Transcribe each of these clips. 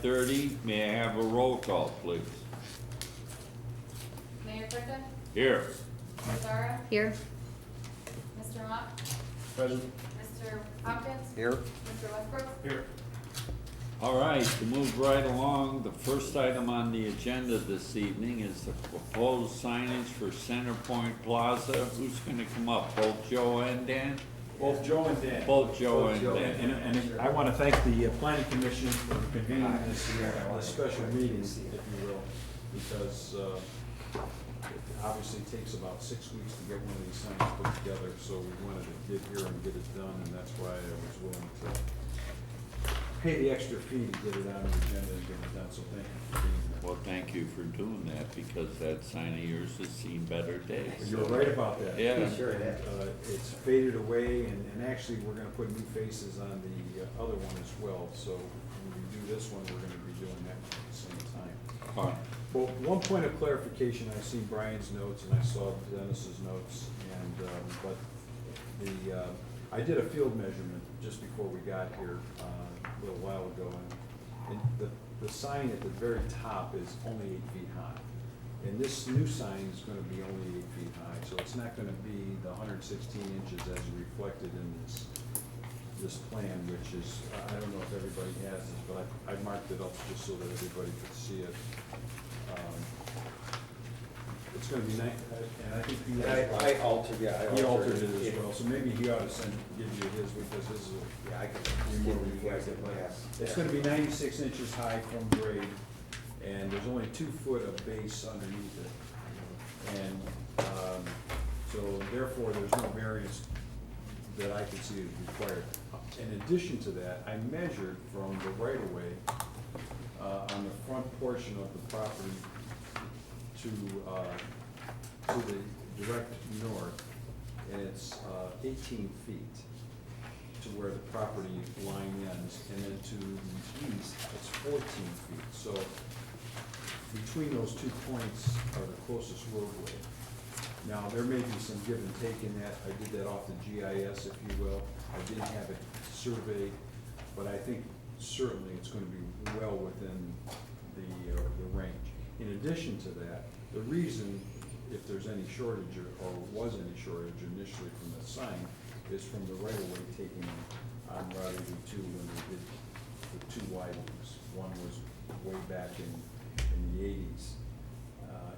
5:30. May I have a roll call, please? Mayor Griffin, Here. Ms. Zara, Here. Mr. Mock, Present. Mr. Hopkins, Here. Mr. Westbrook. Here. All right, to move right along, the first item on the agenda this evening is the proposed signage for Centerpoint Plaza. Who's gonna come up, both Joe and Dan? Both Joe and Dan. Both Joe and Dan. And I want to thank the planning commission for convening this special meeting, if you will, because it obviously takes about 6 weeks to get one of these signs put together, so we wanted to get here and get it done, and that's why I was willing to pay the extra fee to get it on the agenda and get it done, so thank you for being here. Well, thank you for doing that, because that sign of yours has seen better days. You're right about that. Yeah. Sure it has. It's faded away, and actually, we're gonna put new faces on the other one as well, so when we do this one, we're gonna be doing that one at the same time. All right. Well, one point of clarification, I see Brian's notes and I saw Dennis's notes, and, but I did a field measurement just before we got here, a little while ago, and the sign at the very top is only 8 feet high. And this new sign is gonna be only 8 feet high, so it's not gonna be the 116 inches as reflected in this plan, which is, I don't know if everybody has this, but I marked it up just so that everybody could see it. It's gonna be nice, and I think he has. I altered, yeah, I He altered altered it it. as well, so maybe he ought to give you his, because this is, Yeah, I could More give you guys reflective. a pass. it's gonna be 96 inches high from grade, and there's only 2 foot of base underneath it. And, so therefore, there's no variance that I can see is required. In addition to that, I measured from the right of way, on the front portion of the property to the direct north, and it's 18 feet to where the property line ends, and then to the east, it's 14 feet. So between those 2 points are the closest roadway. Now, there may be some give and take in that. I did that off the GIS, if you will. I didn't have it surveyed, but I think certainly it's gonna be well within the range. In addition to that, the reason, if there's any shortage or was any shortage initially from the sign, is from the right of way taken on Route 82 when they did the 2 wide ones. One was way back in the 80s,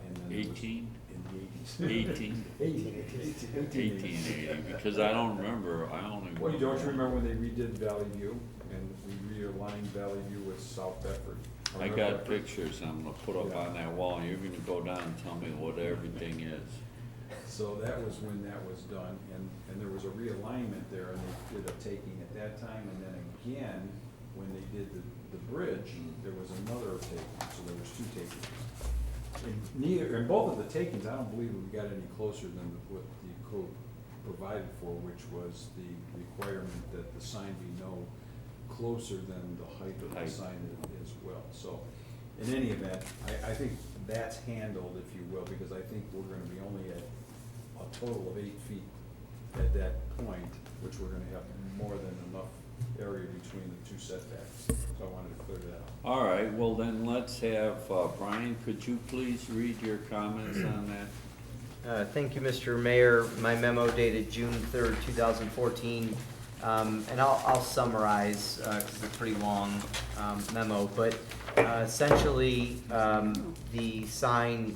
and then there was. 18? In the 80s. 18? 1880. 1880, because I don't remember, I only remember. Well, don't you remember when they redid Valley View, and we realigned Valley View with South Bedford? I got pictures I'm gonna put up on that wall, and you're gonna go down and tell me what everything is. So that was when that was done, and there was a realignment there, and they did a taking at that time, and then again, when they did the bridge, there was another taking, so there was 2 takings. In both of the takings, I don't believe we got any closer than what the code provided for, which was the requirement that the sign be no closer than the height of the sign as well. So, in any event, I think that's handled, if you will, because I think we're gonna be only at a total of 8 feet at that point, which we're gonna have more than enough area between the 2 setbacks. So I wanted to clear that up. All right, well then, let's have, Brian, could you please read your comments on that? Thank you, Mr. Mayor. My memo dated June 3rd, 2014, and I'll summarize because it's a pretty long memo, but essentially the sign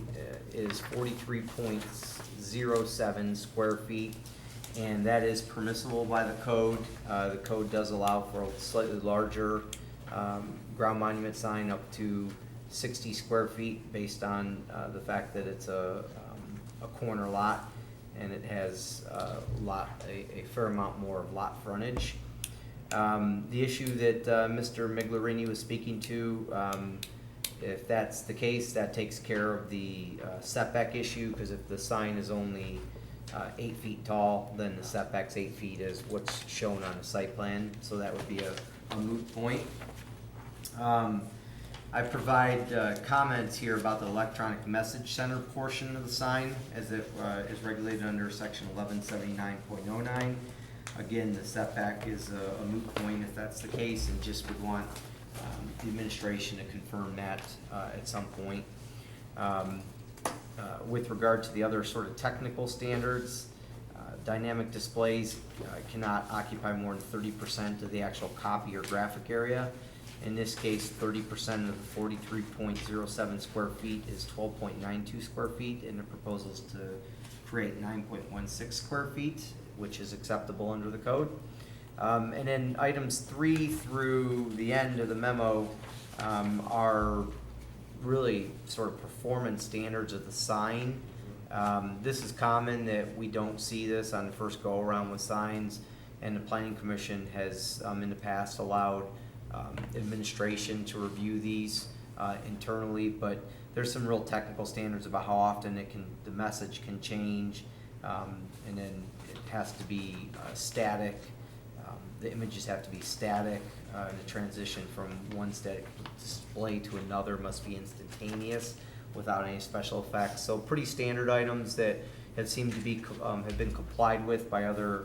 is 43.07 square feet, and that is permissible by the code. The code does allow for a slightly larger ground monument sign up to 60 square feet based on the fact that it's a corner lot and it has a fair amount more of lot frontage. The issue that Mr. Miglerini was speaking to, if that's the case, that takes care of the setback issue, because if the sign is only 8 feet tall, then the setback's 8 feet is what's shown on the site plan, so that would be a moot point. I provide comments here about the electronic message center portion of the sign, as it is regulated under section 1179.09. Again, the setback is a moot point if that's the case, and just would want the administration to confirm that at some point. With regard to the other sort of technical standards, dynamic displays cannot occupy more than 30% of the actual copy or graphic area. In this case, 30% of the 43.07 square feet is 12.92 square feet, and the proposal is to create 9.16 square feet, which is acceptable under the code. And then items 3 through the end of the memo are really sort of performance standards of the sign. This is common that we don't see this on the first go around with signs, and the planning commission has in the past allowed administration to review these internally, but there's some real technical standards about how often the message can change, and then it has to be static. The images have to be static, and the transition from one static display to another must be instantaneous without any special effects. So pretty standard items that have seemed to be have been complied with by other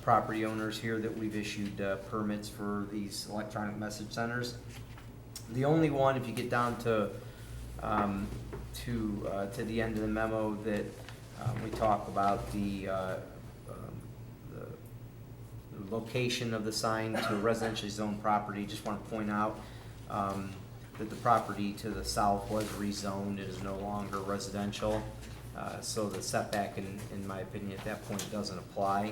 property owners here that we've issued permits for these electronic message centers. The only one, if you get down to the end of the memo, that we talk about the location of the sign to a residentially zoned property. Just want to point out that the property to the south was rezoned. It is no longer residential, so the setback, in my opinion, at that point doesn't apply.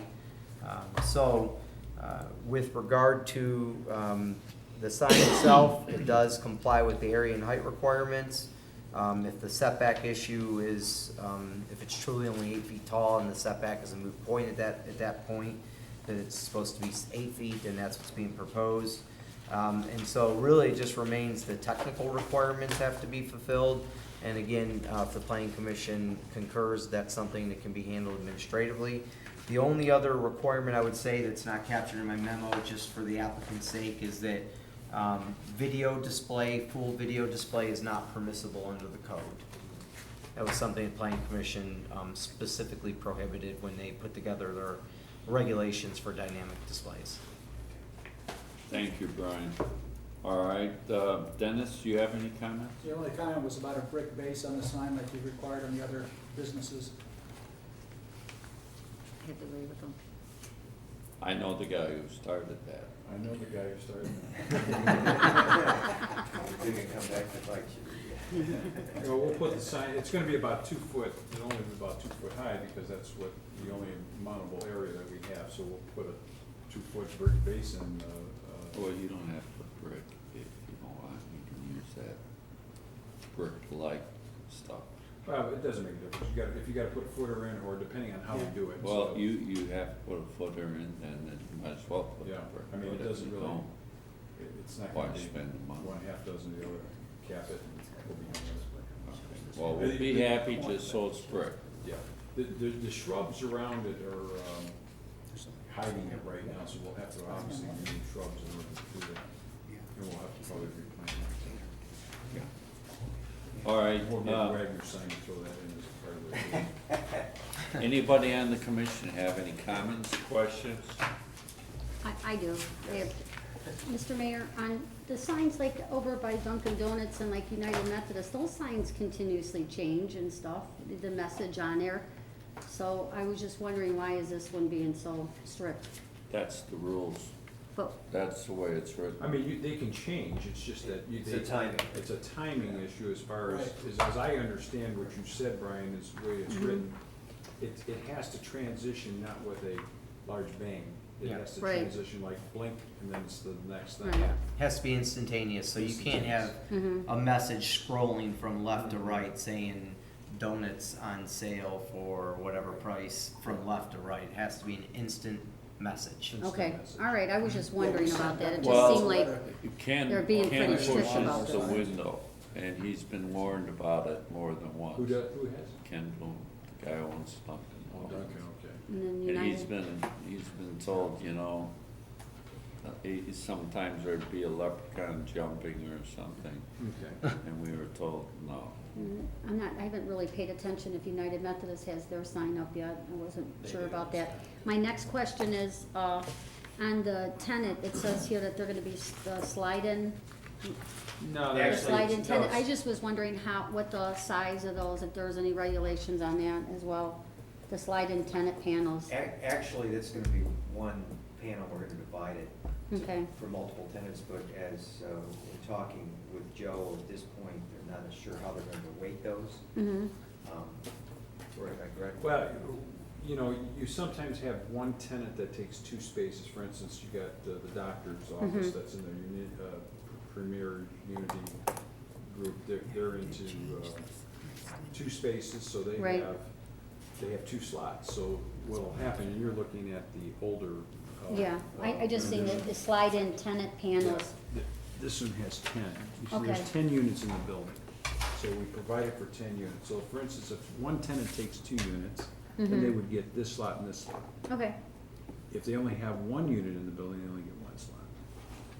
With regard to the sign itself, it does comply with the area and height requirements. If the setback issue is, if it's truly only 8 feet tall and the setback is a moot point at that point, that it's supposed to be 8 feet, and that's what's being proposed. And so really it just remains the technical requirements have to be fulfilled. And again, if the planning commission concurs, that's something that can be handled administratively. The only other requirement I would say that's not captured in my memo, just for the applicant's sake, is that video display, full video display is not permissible under the code. That was something the planning commission specifically prohibited when they put together their regulations for dynamic displays. Thank you, Brian. All right, Dennis, do you have any comments? The only comment was about a brick base on the sign like you required on the other businesses. I have to agree with them. I know the guy who started that. I know the guy who started that. You can come back to bite you. Well, we'll put the sign, it's gonna be about 2 foot, it'll only be about 2 foot high, because that's what the only mountable area that we have, so we'll put a 2-foot brick base and, Well, you don't have to put brick if you don't want, you can use that brick-like stuff. well, it doesn't make a difference, if you gotta put a footer in, or depending on how we do it. Well, so- you have to put a footer in, and you might as well put the Yeah, brick. I mean, it But if doesn't you really, don't, it's not why gonna be spend the money? 1/2 dozen of the other, cap it, and we'll be done with it. Well, we'll be happy just so it's brick. Yeah, the shrubs around it are, hiding it right now, so we'll have to obviously remove shrubs in order to do that. And we'll have to probably replant it. All right, We'll get Wagner sign and throw that in as part of the. anybody on the commission have any comments, questions? I do. I have, Mr. Mayor, on the signs like over by Dunkin' Donuts and like United Methodist, those signs continuously change and stuff, the message on there. So I was just wondering, why is this one being so strict? That's the rules. But, That's the way it's written. I mean, they can change, it's just that you. It's a timing. It's a timing issue as far as I understand what you said, Brian, is the way it's written. It has to transition not with a large bang. It Yeah. has to Right. transition like blink, and then it's the next thing. Right. Has to be instantaneous, so you can't have a message scrolling from left to right saying donuts on sale for whatever price from left to right. It has to be an instant message. okay, all right, I was just wondering about that. It just Well, seemed like, Ken they're being pretty strict about pushes the this. window, and he's been warned about it more than once. Who has? Ken Bloom, the guy who owns Oh, Dunkin'. Duncan, okay. and then And he's United, been told, you know, sometimes there'd be a leprechaun jumping or something, Okay. and we were told, no. I haven't really paid attention if United Methodist has their sign up yet. I wasn't sure about that. My next question is, on the tenant, it says here that they're gonna be slide-in No, The actually, slide it's- antenna, no, I it's- just was wondering what the size of those, if there's any regulations on that as well. The slide antenna panels. Actually, that's gonna be one panel, we're gonna divide it Okay. for multiple tenants, but as we're talking with Joe, at this point, they're not sure how they're gonna weight those. Mm-hmm. Correct. Well, you know, you sometimes have one tenant that takes two spaces. For instance, you got the doctor's office Mhm. that's in their Premier Unity group. They're into two spaces, so Right. they have two slots. So what'll happen, and you're looking at the older. Yeah, I just seen the slide in tenant panels. This one has 10. You see, Okay. there's 10 units in the building. So we provide it for 10 units. So for instance, if one tenant takes 2 units, then they Mhm. would get this slot and this slot. Okay. If they only have 1 unit in the building, they only get 1 slot.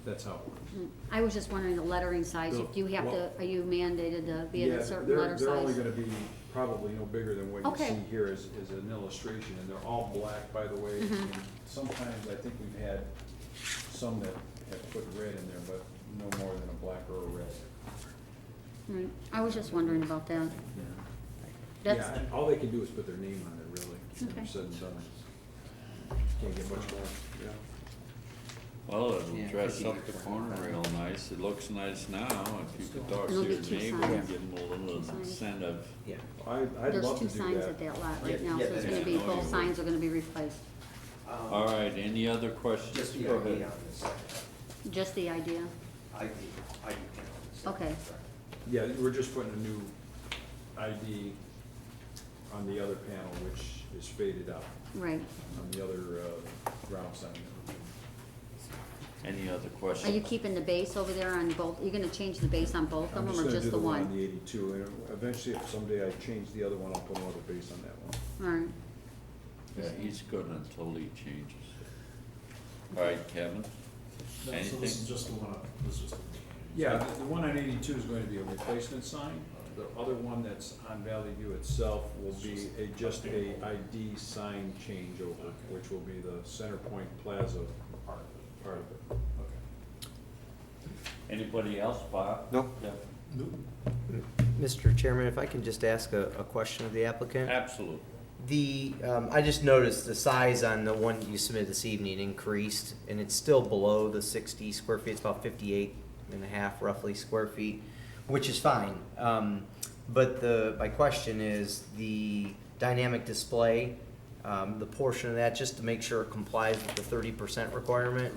That's how it works. I was just wondering the lettering size. So, Do you have to, well- are you mandated to be in Yeah, a certain they're- letter They're only size? gonna be probably no bigger than what you Okay. see here as an illustration, and they're all black, by the way. Mhm. And sometimes I think we've had some that have put red in there, but no more than a black or a red. Right. I was just wondering about that. That's, Yeah, and all they can do is put their name on it, really. When Okay. it's said and done. Can't get much more, yeah. Well, it'll Yeah, dress could up be the corner real nice. It looks nice now. If you could talk to It'll your be two neighbor signs. and give them a little Two signs. incentive. Yeah. I'd there's love to 2 do signs that. at that lot right Yeah, now, yeah, so it's that gonna is- be, I know both you would. signs are gonna be replaced. All right, any other questions? Just the Go ID ahead. on the second, Just the idea. ID panel on the second. Okay. Yeah, we're just putting a new ID on the other panel, which is faded out, Right. on the other ground sign. Any other Are questions? you keeping the base over there on both, are you gonna change the base on both of I'm them, just or gonna just do the the one on one? the 82, and eventually, if someday I change the other one, I'll put another base on that one. Alright, Yeah, he's good until he changes it. All right, Kevin? Anything? just the one, this is the. Yeah, the one on 82 is going to be a replacement sign. The other one that's on Valley View itself will be just a ID sign changeover, which will be the Center Point Plaza part of it. Anybody else, Bob? No. Yeah. Mr. Chairman, if I can just ask a question of the applicant? Absolutely. I just noticed the size on the one you submitted this evening increased, and it's still below the 60 square feet. It's about 58 and a half roughly square feet, which is fine. But my question is the dynamic display, the portion of that, just to make sure it complies with the 30% requirement.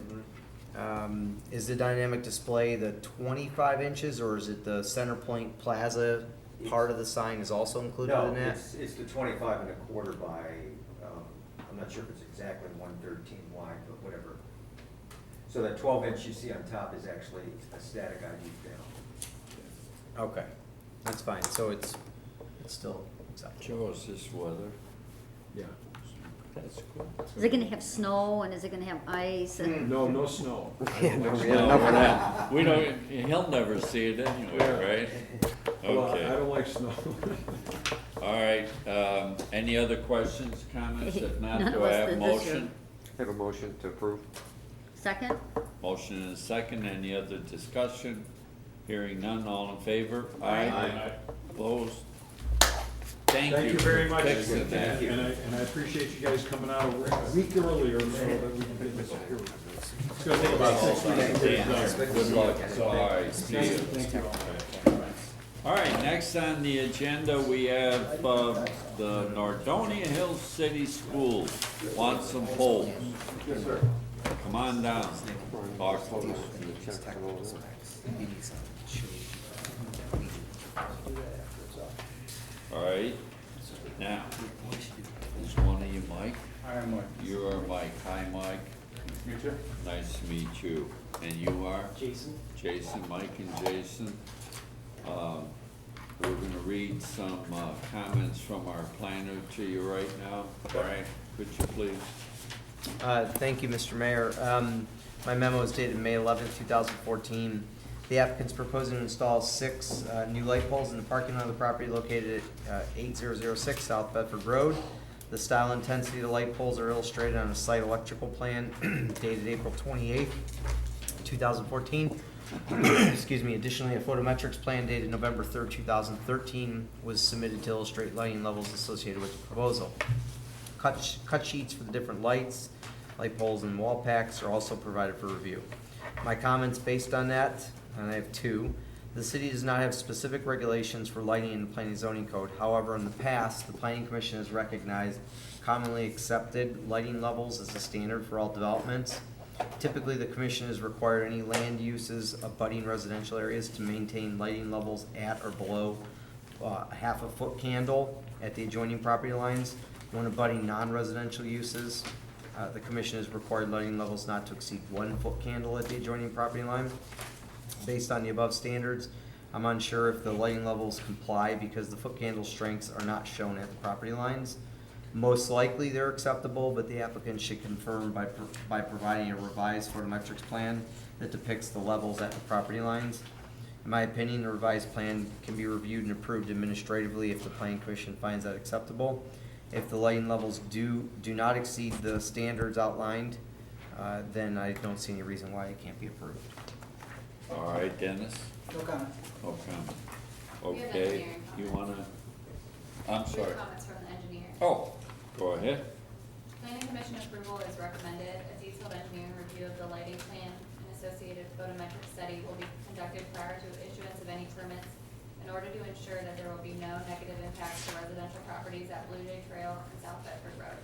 Is the dynamic display the 25 inches, or is it the Center Point Plaza part of the sign is also included No, in that? it's the 25 1/4 by, I'm not sure if it's exactly 113 wide, but whatever. So that 12-inch you see on top is actually a static ID panel. Okay, that's fine, so it's still acceptable. Joe, is this weather? Yeah. That's cool. is it gonna have snow, and is it gonna have ice, and, No, no snow. Yeah, no, No, we have enough of that. We don't, he'll never see it anyway, right? Well, I Okay, don't like snow. all right, any other questions, comments? If not, None do of I us have a did this year. motion? Have a motion to approve? second? Motion and a second, any other discussion? Hearing none, all in favor? Aye. Opposed? Thank you. Thank you very for much. fixing that. Thank you. And I appreciate you guys coming out a week earlier so that we can get this here. It's gonna take about 6 weeks to get it done. Good luck. All right, see you. Thank you. All right, next on the agenda, we have, the Nordonia Hills City Schools. Want some polls? Yes, sir. Come on down. Talk to us. All right, now, is one of you Mike? I am Mike. You are Mike. Hi, Mike. You too? Nice to meet you. And you are? Jason? Jason, Mike and Jason. We're gonna read some comments from our planner to you right now. All right, could you please? Thank you, Mr. Mayor. My memo is dated May 11th, 2014. The applicant's proposing to install 6 new light poles in the parking lot of the property located at 8006 South Bedford Road. The style and intensity of the light poles are illustrated on a site electrical plan dated April 28th, 2014. Excuse me, additionally, a photometrics plan dated November 3rd, 2013 was submitted to illustrate lighting levels associated with the proposal. Cut sheets for the different lights, light poles, and wall packs are also provided for review. My comments based on that, and I have two. The city does not have specific regulations for lighting in the planning and zoning code. However, in the past, the planning commission has recognized commonly accepted lighting levels as a standard for all developments. Typically, the commission has required any land uses abutting residential areas to maintain lighting levels at or below half a foot candle at the adjoining property lines. When abutting non-residential uses, the commission has required lighting levels not to exceed 1 foot candle at the adjoining property line. Based on the above standards, I'm unsure if the lighting levels comply because the foot candle strengths are not shown at the property lines. Most likely they're acceptable, but the applicant should confirm by providing a revised photometrics plan that depicts the levels at the property lines. In my opinion, the revised plan can be reviewed and approved administratively if the planning commission finds that acceptable. If the lighting levels do not exceed the standards outlined, then I don't see any reason why it can't be approved. All right, Dennis? No comment. No comment. We have Okay, engineering you comments. wanna, I'm We sorry. have comments from the engineer. Oh, go ahead. Planning commission approval is recommended. A detailed engineering review of the lighting plan and associated photometric study will be conducted prior to issuance of any permits in order to ensure that there will be no negative impacts to residential properties at Blue Jay Trail and South Bedford Road.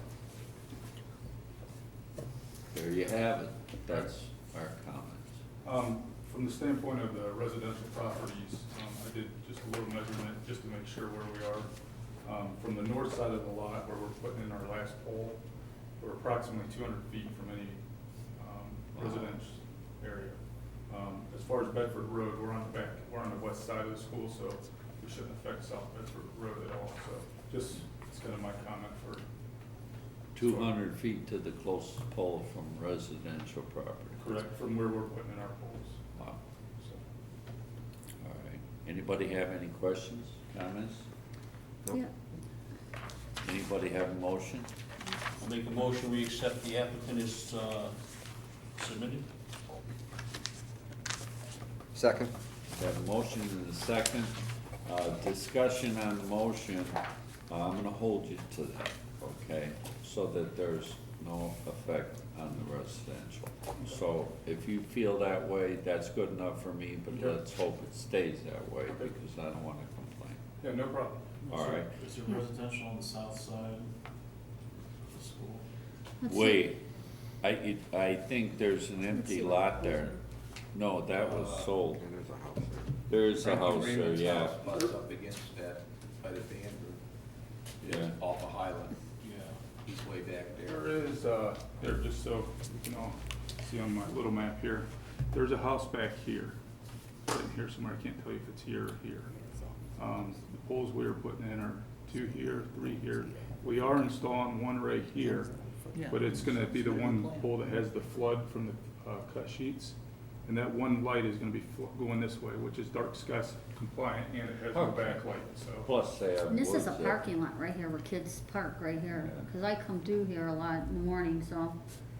There you have it. That's our comments. From the standpoint of the residential properties, I did just a little measurement just to make sure where we are. From the north side of the lot where we're putting in our last pole, we're approximately 200 feet from any residential area. As far as Bedford Road, we're on the west side of the school, so we shouldn't affect South Bedford Road at all. So just, it's kind of my comment for 200 feet to the closest pole from residential property. correct from where we're putting in our poles. Wow, So. all right. Anybody have any questions, comments? Yeah. Anybody have a motion? I'll make a motion, we accept the applicant as submitted. Second. We have a motion and a second. Discussion on the motion, I'm gonna hold you to that, okay? So that there's no effect on the residential. So if you feel that way, that's good enough for me, but Okay. let's hope it stays that way Okay. because I don't wanna complain. Yeah, no problem. All right. Is there residential on the south side of the school? Let's see. Wait, I think there's an empty lot there. No, that was sold. There's a house there. There is a house there, yeah. Butts up against that by the band room. Yeah. Off of Highland, Yeah. he's way back There there. is, there, just so you can all see on my little map here, there's a house back here, in here somewhere, I can't tell you if it's here or here. The poles we are putting in are 2 here, 3 here. We are installing one right here, but it's gonna be the one pole that has the flood from the, cut sheets. And that one light is gonna be going this way, which is dark sky compliant, and it has no Okay. backlight, so. Plus they have And this is a woods there. parking lot right here where kids park right here, Yeah. because I come through here a lot in the morning, so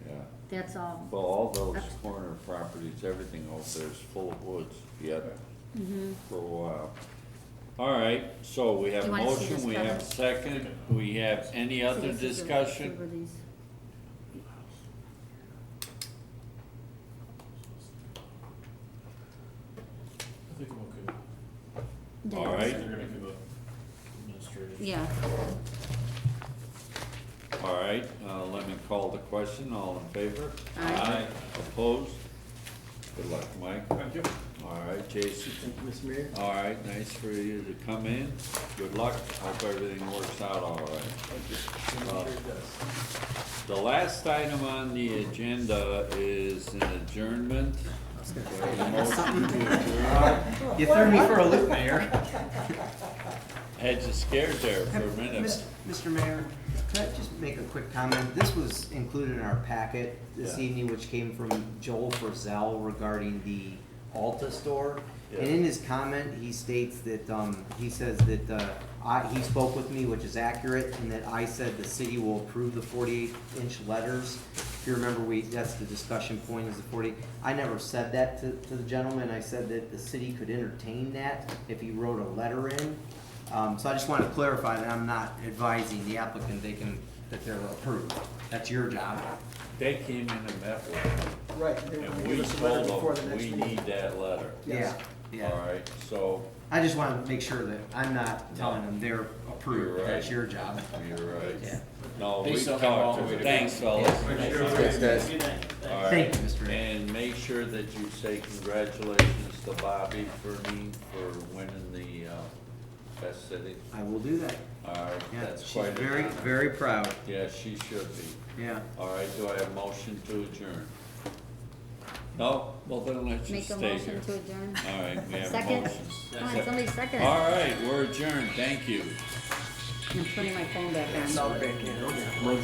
Yeah. that's all. Well, all those corner properties, everything over there is full of woods yet Mhm. for a while. All right, so we have Do a you wanna see motion, this, we have a Kevin? second, we have any See, other this is the- discussion? over these. I think I'm okay. All Yeah. right. They're gonna give a administrative. Yeah. All right, let me call the question, all in favor? Aye. Opposed? Good luck, Mike. Thank you. All right, Jason. Thank you, Mr. Mayor. All right, nice for you to come in. Good luck. Hope everything works out all right. The last item on the agenda is an adjournment. Motion to adjourn. You threw me for a loop, Mayor. Had you scared there for a minute. Mr. Mayor, could I just make a quick comment? This was included in our packet this Yeah. evening, which came from Joel Frizell regarding the Alta store. Yeah. And in his comment, he states that, he says that, he spoke with me, which is accurate, and that I said the city will approve the 48-inch letters. If you remember, that's the discussion point is the 40. I never said that to the gentleman. I said that the city could entertain that if he wrote a letter in. So I just want to clarify that I'm not advising the applicant that they're approved. That's your job. They came in and met with them, Right, they were and gonna we give us a letter before told the them, next we meeting. need that letter. Yes. Yeah. All right, so, I just want to make sure that I'm not telling them they're approved. You're That's right. your job. you're right. Yeah. No, Hey, we something talked wrong to with it. it. Thanks, fellas. Yes, guys. All right. Thank you, Mr. Ray. And make sure that you say congratulations to Bobby Fernie for winning the, Best City. I will do that. All right, Yeah, that's she's quite an very, honor. very proud. Yeah, she should be. Yeah. All right, do I have a motion to adjourn? No? Well, then let's Make just a stay motion here. to adjourn. All right, we have a Second. motion. Come on, somebody second it. All right, we're adjourned, thank you. I'm putting my phone back on.